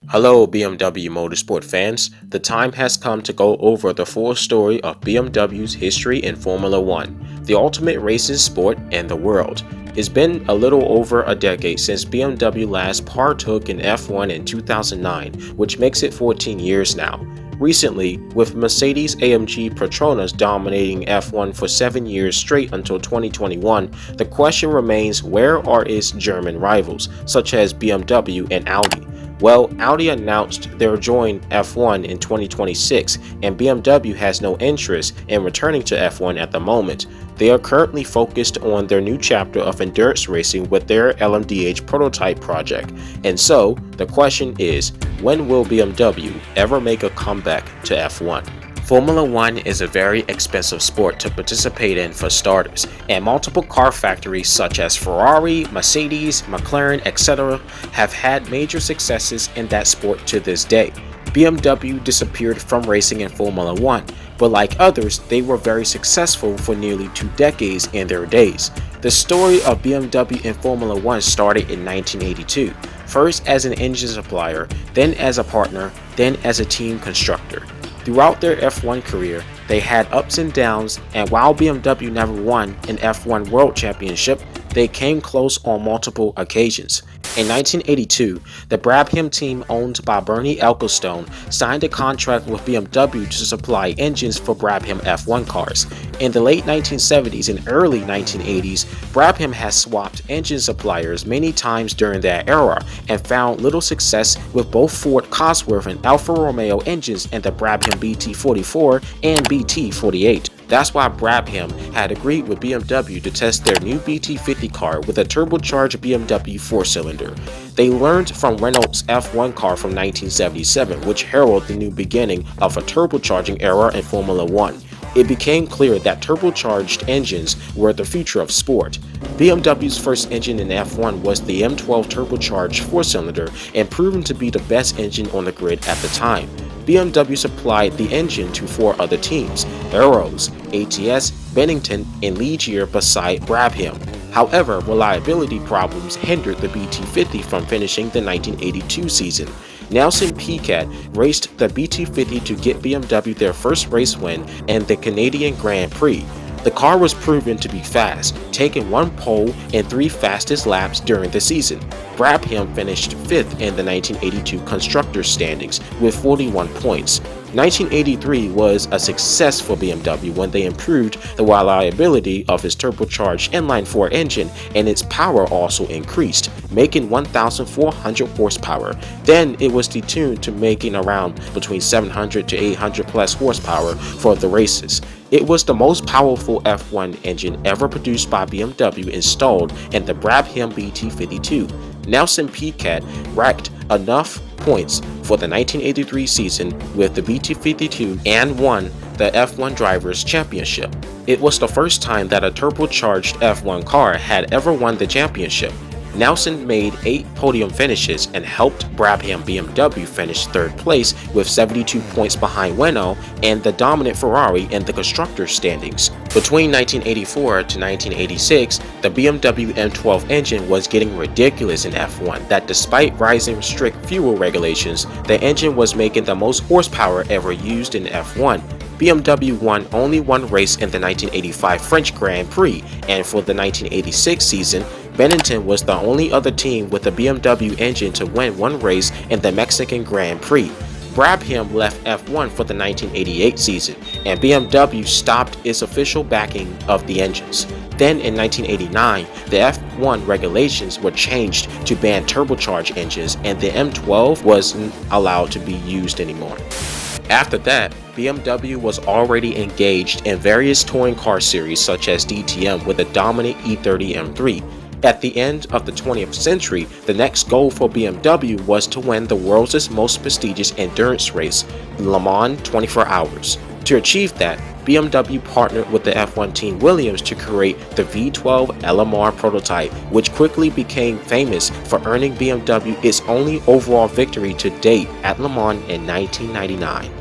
Hello BMW Motorsport fans, the time has come to go over the full story of BMW's history in Formula 1, the ultimate racing sport in the world. It's been a little over a decade since BMW last partook in F1 in 2009, which makes it 14 years now. Recently, with Mercedes-AMG Petronas dominating F1 for 7 years straight until 2021, the question remains, where are its German rivals, such as BMW and Audi? Well, Audi announced they'll join F1 in 2026, and BMW has no interest in returning to F1 at the moment. They are currently focused on their new chapter of endurance racing with their LMDH prototype project. And so, the question is, when will BMW ever make a comeback to F1? Formula 1 is a very expensive sport to participate in for starters, and multiple car factories such as Ferrari, Mercedes, McLaren, etc. have had major successes in that sport to this day. BMW disappeared from racing in Formula 1, but like others, they were very successful for nearly 2 decades in their days. The story of BMW in Formula 1 started in 1982, first as an engine supplier, then as a partner, then as a team constructor. Throughout their F1 career, they had ups and downs, and while BMW never won an F1 World Championship, they came close on multiple occasions. In 1982, the Brabham team owned by Bernie Ecclestone signed a contract with BMW to supply engines for Brabham F1 cars. In the late 1970s and early 1980s, Brabham has swapped engine suppliers many times during that era and found little success with both Ford Cosworth and Alfa Romeo engines in the Brabham BT44 and BT48. That's why Brabham had agreed with BMW to test their new BT50 car with a turbocharged BMW 4-cylinder. They learned from Renault's F1 car from 1977, which heralded the new beginning of a turbocharging era in Formula 1. It became clear that turbocharged engines were the future of sport. BMW's first engine in F1 was the M12 turbocharged 4-cylinder and proven to be the best engine on the grid at the time. BMW supplied the engine to 4 other teams, Arrows, ATS, Bennington, and Ligier beside Brabham. However, reliability problems hindered the BT50 from finishing the 1982 season. Nelson Piquet raced the BT50 to get BMW their first race win in the Canadian Grand Prix. The car was proven to be fast, taking 1 pole and 3 fastest laps during the season. Brabham finished 5th in the 1982 Constructors' standings with 41 points. 1983 was a success for BMW when they improved the reliability of its turbocharged inline-4 engine, and its power also increased, making 1,400 horsepower. Then it was detuned to making around between 700 to 800 plus horsepower for the races. It was the most powerful F1 engine ever produced by BMW installed in the Brabham BT52. Nelson Piquet racked enough points for the 1983 season with the BT52 and won the F1 Drivers' Championship. It was the first time that a turbocharged F1 car had ever won the championship. Nelson made 8 podium finishes and helped Brabham-BMW finish 3rd place with 72 points behind Renault and the dominant Ferrari in the constructors' standings. Between 1984 to 1986, the BMW M12 engine was getting ridiculous in F1 that despite rising strict fuel regulations, the engine was making the most horsepower ever used in F1. BMW won only 1 race in the 1985 French Grand Prix, and for the 1986 season, Bennington was the only other team with a BMW engine to win 1 race in the Mexican Grand Prix. Brabham left F1 for the 1988 season, and BMW stopped its official backing of the engines. Then in 1989, the F1 regulations were changed to ban turbocharged engines, and the M12 wasn't allowed to be used anymore. After that, BMW was already engaged in various touring car series such as DTM with a dominant E30 M3. At the end of the 20th century, the next goal for BMW was to win the world's most prestigious endurance race, Le Mans 24 Hours. To achieve that, BMW partnered with the F1 team Williams to create the V12 LMR prototype, which quickly became famous for earning BMW its only overall victory to date at Le Mans in 1999.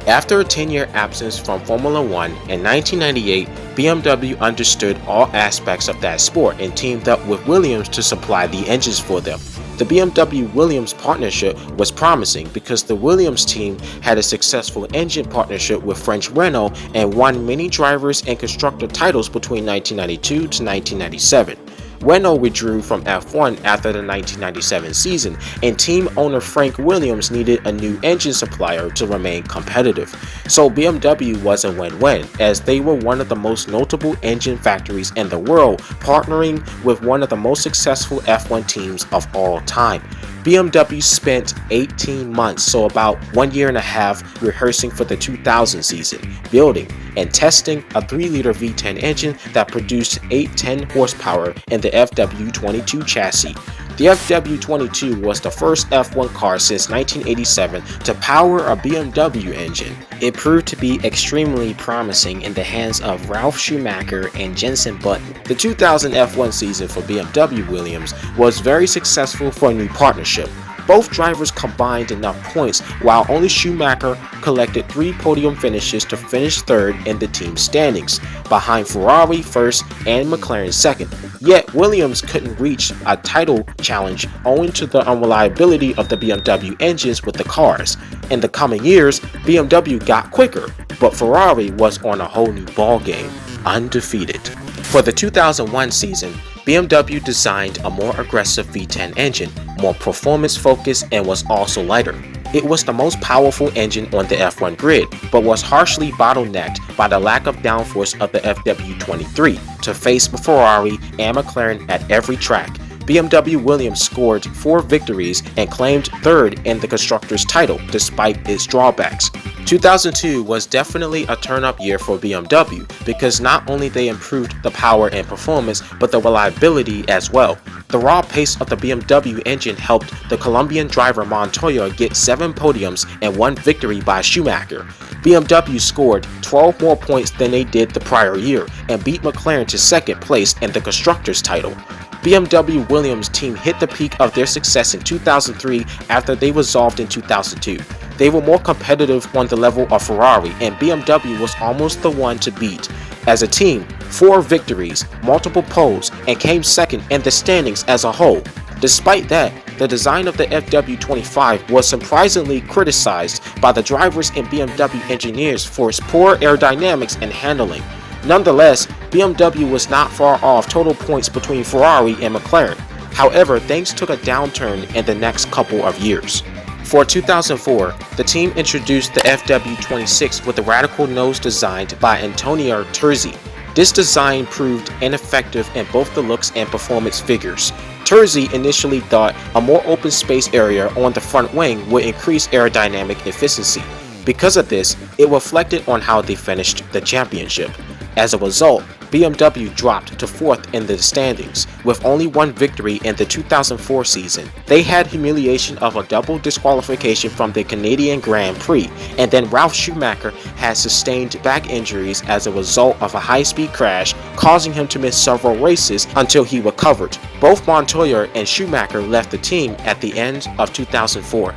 After a 10-year absence from Formula 1, in 1998, BMW understood all aspects of that sport and teamed up with Williams to supply the engines for them. The BMW-Williams partnership was promising because the Williams team had a successful engine partnership with French Renault and won many drivers and constructor titles between 1992 to 1997. Renault withdrew from F1 after the 1997 season, and team owner Frank Williams needed a new engine supplier to remain competitive. So BMW was a win-win, as they were one of the most notable engine factories in the world, partnering with one of the most successful F1 teams of all time. BMW spent 18 months, so about 1 year and a half, rehearsing for the 2000 season, building and testing a 3-liter V10 engine that produced 810 horsepower in the FW22 chassis. The FW22 was the first F1 car since 1987 to power a BMW engine. It proved to be extremely promising in the hands of Ralf Schumacher and Jenson Button. The 2000 F1 season for BMW Williams was very successful for a new partnership. Both drivers combined enough points, while only Schumacher collected 3 podium finishes to finish third in the team standings, behind Ferrari first and McLaren second. Yet Williams couldn't reach a title challenge owing to the unreliability of the BMW engines with the cars. In the coming years, BMW got quicker, but Ferrari was on a whole new ballgame, undefeated. For the 2001 season, BMW designed a more aggressive V10 engine, more performance-focused, and was also lighter. It was the most powerful engine on the F1 grid, but was harshly bottlenecked by the lack of downforce of the FW23 to face Ferrari and McLaren at every track. BMW Williams scored 4 victories and claimed third in the Constructors' title despite its drawbacks. 2002 was definitely a turn-up year for BMW because not only they improved the power and performance, but the reliability as well. The raw pace of the BMW engine helped the Colombian driver Montoya get 7 podiums and 1 victory by Schumacher. BMW scored 12 more points than they did the prior year and beat McLaren to second place in the Constructors' title. BMW Williams team hit the peak of their success in 2003 after they resolved in 2002. They were more competitive on the level of Ferrari, and BMW was almost the one to beat. As a team, 4 victories, multiple poles, and came second in the standings as a whole. Despite that, the design of the FW25 was surprisingly criticized by the drivers and BMW engineers for its poor aerodynamics and handling. Nonetheless, BMW was not far off total points between Ferrari and McLaren. However, things took a downturn in the next couple of years. For 2004, the team introduced the FW26 with a radical nose designed by Antonio Terzi. This design proved ineffective in both the looks and performance figures. Terzi initially thought a more open space area on the front wing would increase aerodynamic efficiency. Because of this, it reflected on how they finished the championship. As a result, BMW dropped to 4th in the standings, with only 1 victory in the 2004 season. They had humiliation of a double disqualification from the Canadian Grand Prix, and then Ralf Schumacher had sustained back injuries as a result of a high-speed crash, causing him to miss several races until he recovered. Both Montoya and Schumacher left the team at the end of 2004.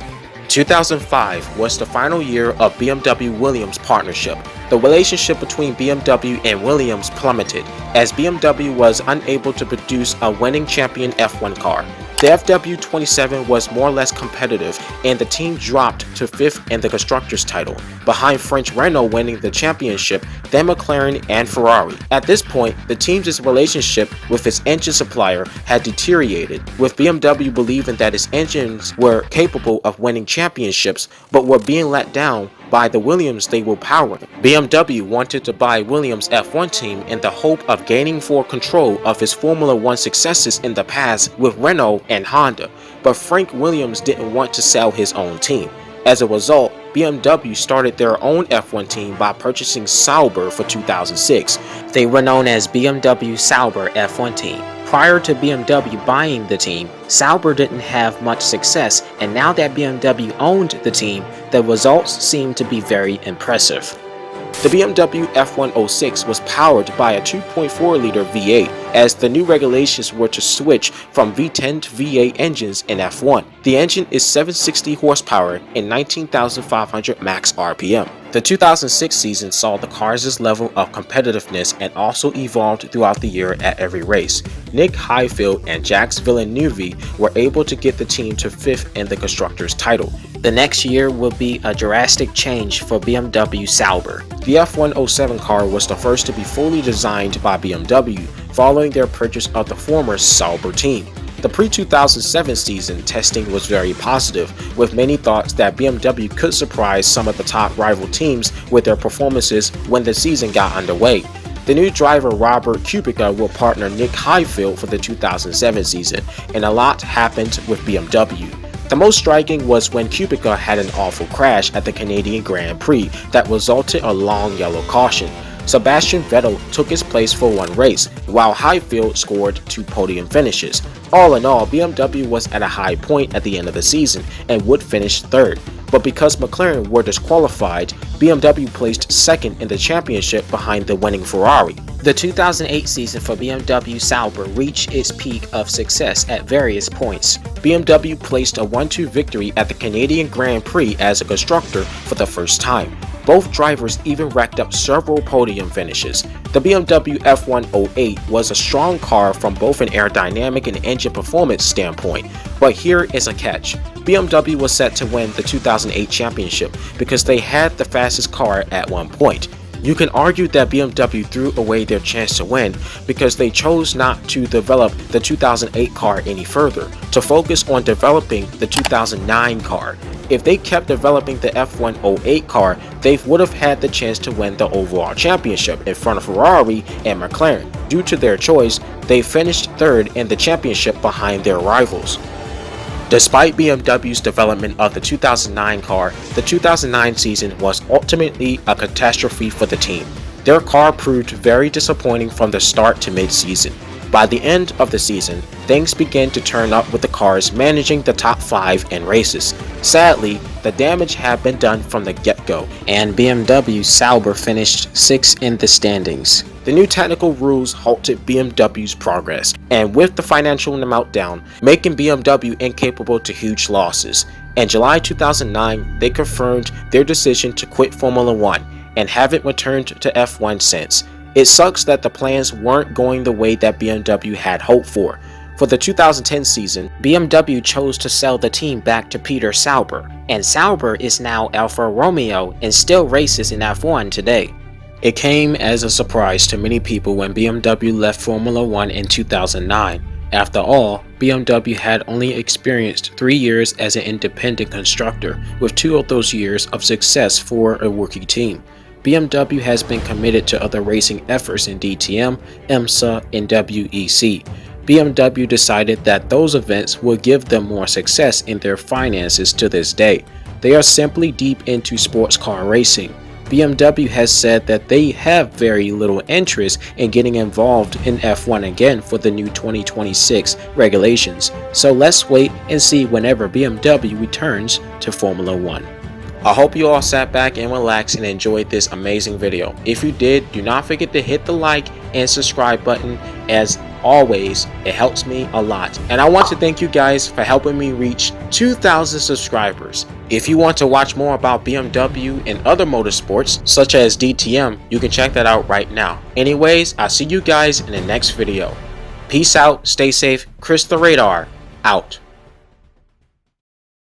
2005 was the final year of BMW Williams partnership. The relationship between BMW and Williams plummeted as BMW was unable to produce a winning champion F1 car. The FW27 was more or less competitive, and the team dropped to 5th in the Constructors' title, behind French Renault winning the championship, then McLaren and Ferrari. At this point, the team's relationship with its engine supplier had deteriorated, with BMW believing that its engines were capable of winning championships, but were being let down by the Williams they were powering. BMW wanted to buy Williams' F1 team in the hope of gaining full control of his Formula 1 successes in the past with Renault and Honda, but Frank Williams didn't want to sell his own team. As a result, BMW started their own F1 team by purchasing Sauber for 2006. They were known as BMW Sauber F1 team. Prior to BMW buying the team, Sauber didn't have much success, and now that BMW owned the team, the results seemed to be very impressive. The BMW F106 was powered by a 2.4-liter V8, as the new regulations were to switch from V10 to V8 engines in F1. The engine is 760 horsepower and 19,500 max RPM. The 2006 season saw the cars' level of competitiveness and also evolved throughout the year at every race. Nick Heidfeld and Jacques Villeneuve were able to get the team to 5th in the Constructors' title. The next year will be a drastic change for BMW Sauber. The F1 07 car was the first to be fully designed by BMW following their purchase of the former Sauber team. The pre-2007 season testing was very positive, with many thoughts that BMW could surprise some of the top rival teams with their performances when the season got underway. The new driver Robert Kubica will partner Nick Heidfeld for the 2007 season, and a lot happened with BMW. The most striking was when Kubica had an awful crash at the Canadian Grand Prix that resulted in a long yellow caution. Sebastian Vettel took his place for one race, while Heidfeld scored 2 podium finishes. All in all, BMW was at a high point at the end of the season and would finish 3rd. But because McLaren were disqualified, BMW placed 2nd in the championship behind the winning Ferrari. The 2008 season for BMW Sauber reached its peak of success at various points. BMW placed a 1-2 victory at the Canadian Grand Prix as a constructor for the first time. Both drivers even racked up several podium finishes. The BMW F1 08 was a strong car from both an aerodynamic and engine performance standpoint, but here is a catch. BMW was set to win the 2008 championship because they had the fastest car at one point. You can argue that BMW threw away their chance to win because they chose not to develop the 2008 car any further, to focus on developing the 2009 car. If they kept developing the F1 08 car, they would have had the chance to win the overall championship in front of Ferrari and McLaren. Due to their choice, they finished 3rd in the championship behind their rivals. Despite BMW's development of the 2009 car, the 2009 season was ultimately a catastrophe for the team. Their car proved very disappointing from the start to mid-season. By the end of the season, things began to turn up with the cars managing the top 5 in races. Sadly, the damage had been done from the get-go, and BMW Sauber finished 6th in the standings. The new technical rules halted BMW's progress, and with the financial meltdown, making BMW incapable to huge losses. In July 2009, they confirmed their decision to quit Formula 1 and haven't returned to F1 since. It sucks that the plans weren't going the way that BMW had hoped for. For the 2010 season, BMW chose to sell the team back to Peter Sauber, and Sauber is now Alfa Romeo and still races in F1 today. It came as a surprise to many people when BMW left Formula 1 in 2009. After all, BMW had only experienced 3 years as an independent constructor, with 2 of those years of success for a rookie team. BMW has been committed to other racing efforts in DTM, IMSA, and WEC. BMW decided that those events would give them more success in their finances to this day. They are simply deep into sports car racing. BMW has said that they have very little interest in getting involved in F1 again for the new 2026 regulations. So let's wait and see whenever BMW returns to Formula 1. I hope you all sat back and relaxed and enjoyed this amazing video. If you did, do not forget to hit the like and subscribe button. As always, it helps me a lot. And I want to thank you guys for helping me reach 2,000 subscribers. If you want to watch more about BMW and other motorsports, such as DTM, you can check that out right now. Anyways, I'll see you guys in the next video. Peace out, stay safe, Chris the Radar, out.